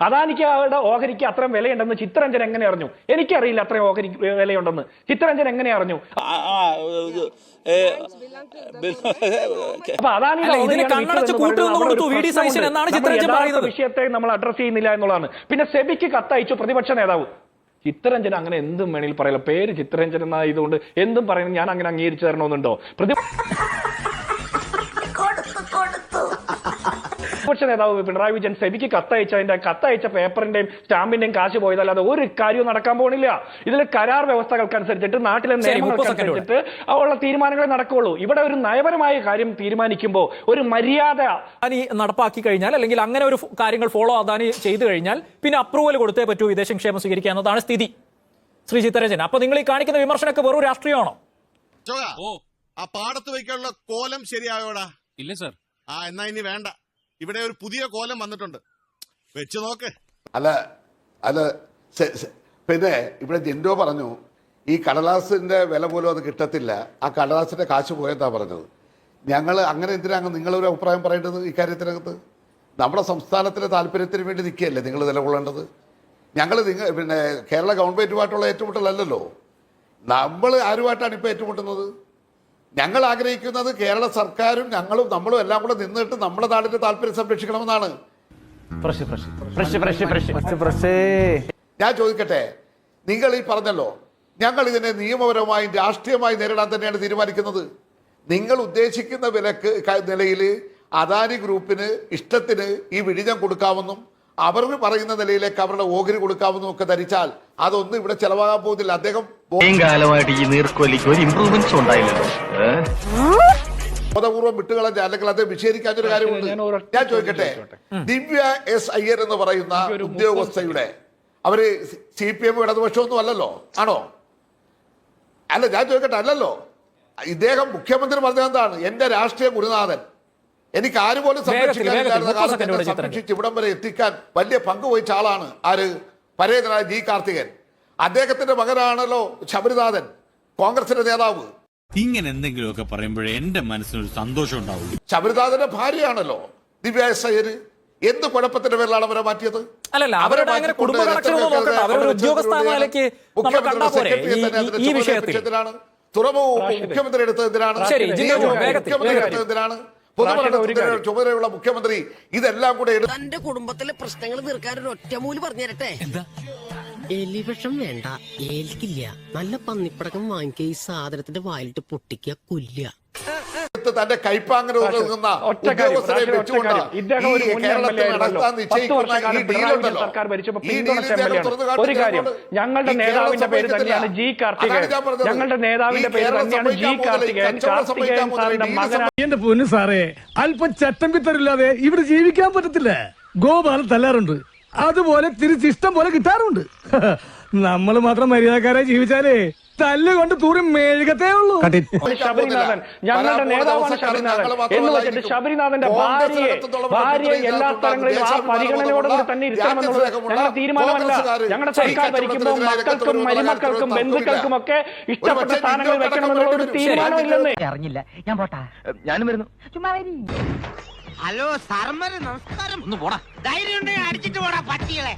അദാനിക്ക് അവരുടെ ഓഹരിക്ക് അത്രയും വിലയുണ്ടെന്ന് ചിത്തരഞ്ജൻ എങ്ങനെ അറിഞ്ഞു? എനിക്കറിയില്ല അത്രയും ഓഹരി വിലയുണ്ടെന്ന്. ചിത്തരഞ്ജൻ എങ്ങനെ അറിഞ്ഞു? വിഷയത്തെ നമ്മൾ അഡ്രസ് ചെയ്യുന്നില്ല എന്നുള്ളതാണ്. പിന്നെ സെബിക്ക് കത്തയച്ചു പ്രതിപക്ഷ നേതാവ്. ചിത്തരഞ്ജൻ അങ്ങനെ എന്തും വേണമെങ്കിൽ പറയില്ല. പേര് ചിത്തരഞ്ജൻ എന്നായതുകൊണ്ട് എന്തും പറയുന്നത് ഞാൻ അങ്ങനെ അംഗീകരിച്ചു തരണമെന്നുണ്ടോ? പ്രതിപക്ഷ നേതാവ് പിണറായി വിജയൻ സെബിക്ക് കത്തയച്ചതിന്റെ കത്തയച്ച പേപ്പറിന്റെയും സ്റ്റാമ്പിന്റെയും കാശ് പോയതല്ലാതെ ഒരു കാര്യവും നടക്കാൻ പോകുന്നില്ല. ഇതിൽ കരാർ വ്യവസ്ഥകൾക്കനുസരിച്ചിട്ട് നാട്ടിലെ നിയമങ്ങൾക്കനുസരിച്ചിട്ട് ഉള്ള തീരുമാനങ്ങളെ നടക്കുകയുള്ളൂ. ഇവിടെ ഒരു നയപരമായ കാര്യം തീരുമാനിക്കുമ്പോൾ ഒരു മര്യാദ നടപ്പാക്കി കഴിഞ്ഞാൽ, അല്ലെങ്കിൽ അങ്ങനെ ഒരു കാര്യങ്ങൾ ഫോളോ അദാനി ചെയ്തു കഴിഞ്ഞാൽ പിന്നെ അപ്രൂവൽ കൊടുത്തേ പറ്റൂ വിദേശക്ഷേമം സ്വീകരിക്കുക എന്നതാണ് സ്ഥിതി. ശ്രീ ചിത്തരഞ്ജൻ, അപ്പൊ നിങ്ങൾ ഈ കാണിക്കുന്ന വിമർശനമൊക്കെ വെറും രാഷ്ട്രീയമാണോ? ആ പാടത്ത് വയ്ക്കാനുള്ള കോലം ശരിയായോടാ? ഇല്ല സർ. എന്നാ ഇനി വേണ്ട. ഇവിടെ ഒരു പുതിയ കോലം വന്നിട്ടുണ്ട്, വെച്ച് നോക്ക്. അല്ല പിന്നെ ഇവിടെ ജിൻഡോ പറഞ്ഞു ഈ കടലാസിന്റെ വില പോലും അത് കിട്ടത്തില്ല, ആ കടലാസിന്റെ കാശ് പോയെന്നാ പറഞ്ഞത്. ഞങ്ങൾ അങ്ങനെ എന്തിനാണ് നിങ്ങളൊരു അഭിപ്രായം പറയേണ്ടത് ഈ കാര്യത്തിനകത്ത്? നമ്മുടെ സംസ്ഥാനത്തിലെ താല്പര്യത്തിന് വേണ്ടി നിൽക്കുകയല്ലേ നിങ്ങൾ നിലകൊള്ളേണ്ടത്? പിന്നെ കേരള ഗവൺമെന്റുമായിട്ടുള്ള ഏറ്റുമുട്ടലല്ലോ, നമ്മൾ ആരുമായിട്ടാണ് ഇപ്പോൾ ഏറ്റുമുട്ടുന്നത്? ഞങ്ങൾ ആഗ്രഹിക്കുന്നത് കേരള സർക്കാരും നമ്മളും എല്ലാം കൂടെ നിന്നിട്ട് നമ്മുടെ നാടിന്റെ താല്പര്യം സംരക്ഷിക്കണമെന്നാണ്. ഞാൻ ചോദിക്കട്ടെ, നിങ്ങൾ ഈ പറഞ്ഞല്ലോ ഞങ്ങൾ ഇതിനെ നിയമപരമായും രാഷ്ട്രീയമായി നേരിടാൻ തന്നെയാണ് തീരുമാനിക്കുന്നത്. നിങ്ങൾ ഉദ്ദേശിക്കുന്ന നിലയിൽ അദാനി ഗ്രൂപ്പിന് ഇഷ്ടത്തിന് ഈ വിഴിഞ്ഞം കൊടുക്കാമെന്നും അവർ പറയുന്ന നിലയിലേക്ക് അവരുടെ ഓഹരി കൊടുക്കാമെന്നും ഒക്കെ ധരിച്ചാൽ അതൊന്നും ഇവിടെ ചെലവാകാൻ പോകുന്നില്ല. അദ്ദേഹം ബോധപൂർവ്വം വിട്ടുകളഞ്ഞ അല്ലെങ്കിൽ അത് വിശേഷിക്കാത്തൊരു കാര്യമുണ്ട്. ഞാൻ ചോദിക്കട്ടെ, ദിവ്യ എസ് അയ്യർ എന്ന് പറയുന്ന ഉദ്യോഗസ്ഥയുടെ അവര് CPM ഇടതുപക്ഷമൊന്നും അല്ലല്ലോ, ആണോ? അല്ല, ഞാൻ ചോദിക്കട്ടെ, അല്ലല്ലോ. ഇദ്ദേഹം മുഖ്യമന്ത്രി പറഞ്ഞത് എന്താണ്? എന്റെ രാഷ്ട്രീയ ഗുരുനാഥൻ, എനിക്ക് ആരുപോലും സംരക്ഷിച്ച് ഇവിടം വരെ എത്തിക്കാൻ വലിയ പങ്ക് വഹിച്ച ആളാണ് ആര്? പരേതനായ G. കാർത്തികൻ. അദ്ദേഹത്തിന്റെ മകനാണല്ലോ ശബരിനാഥൻ, കോൺഗ്രസിന്റെ നേതാവ്. ഇങ്ങനെ എന്തെങ്കിലുമൊക്കെ പറയുമ്പോഴേ എന്റെ മനസ്സിനൊരു സന്തോഷം ഉണ്ടാവും. ശബരിനാഥന്റെ ഭാര്യയാണല്ലോ ദിവ്യ എസ് അയ്യർ. എന്ത് കുഴപ്പത്തിന്റെ പേരിലാണ് അവരെ മാറ്റിയത്? തുറമുഖ മുഖ്യമന്ത്രി എടുത്തത് എന്തിനാണ്? മുഖ്യമന്ത്രി എടുത്തത് എന്തിനാണ്? ചുമതലയുള്ള മുഖ്യമന്ത്രി ഇതെല്ലാം കൂടെ തന്റെ കുടുംബത്തിലെ പ്രശ്നങ്ങൾ തീർക്കാൻ ഒരു ഒറ്റമൂല് പറഞ്ഞു തരട്ടെ. എലിവിഷം വേണ്ട, ഏൽക്കില്ല. നല്ല പന്നിപ്പടക്കം വാങ്ങിക്കുക, ഈ സാധനത്തിന്റെ വായിലിട്ട് പൊട്ടിക്കുക, കൊല്ലുക. തന്റെ കൈപ്പാങ്ങനെ ഉദ്യോഗസ്ഥരെ വെച്ചുകൊണ്ട് ഒരു കാര്യം, ഞങ്ങളുടെ നേതാവിന്റെ പേര് തന്നെയാണ് G. കാർത്തികേയൻ. ഞങ്ങളുടെ നേതാവിന്റെ പേര് തന്നെയാണ് G. കാർത്തികേയൻ. കാർത്തികേയൻ സാറിന്റെ മകനാണ്. എന്റെ പൊന്നു സാറേ, അല്പം ചട്ടമ്പിത്തരില്ലാതെ ഇവിടെ ജീവിക്കാൻ പറ്റത്തില്ല. ഗോപാലൻ തല്ലാറുണ്ട്, അതുപോലെ തിരിച്ചിഷ്ടം പോലെ കിട്ടാറുണ്ട്. നമ്മൾ മാത്രം മര്യാദക്കാരായി ജീവിച്ചാലേ തല്ലുകൊണ്ട് തൂറി മെഴുകത്തേ ഉള്ളൂ. ശബരിനാഥൻ ഞങ്ങളുടെ നേതാവാണ്. ശബരിനാഥൻ എന്ന് വെച്ചിട്ട് ശബരിനാഥന്റെ ഭാര്യയെ എല്ലാ സ്ഥലങ്ങളിലും ആ പരിഗണനയോടുകൂടി തന്നെ ഇരുത്തണമെന്നുള്ളത് ഞങ്ങളുടെ തീരുമാനമല്ല. ഞങ്ങളുടെ സർക്കാർ ഭരിക്കുമ്പോൾ മക്കൾക്കും മരുമക്കൾക്കും ബന്ധുക്കൾക്കും ഒക്കെ ഇഷ്ടപ്പെട്ട സ്ഥാനങ്ങൾ വെക്കണമെന്നുള്ള ഒരു തീരുമാനമില്ലെന്ന് അറിഞ്ഞില്ല. ഞാൻ പോട്ടാ, ഞാനും വരുന്നു. ഹലോ സാറന്മാരെ നമസ്കാരം. ഒന്ന് പോടാ, ധൈര്യം ഉണ്ടെങ്കിൽ അടിച്ചിട്ട് പോടാ പട്ടികളെ.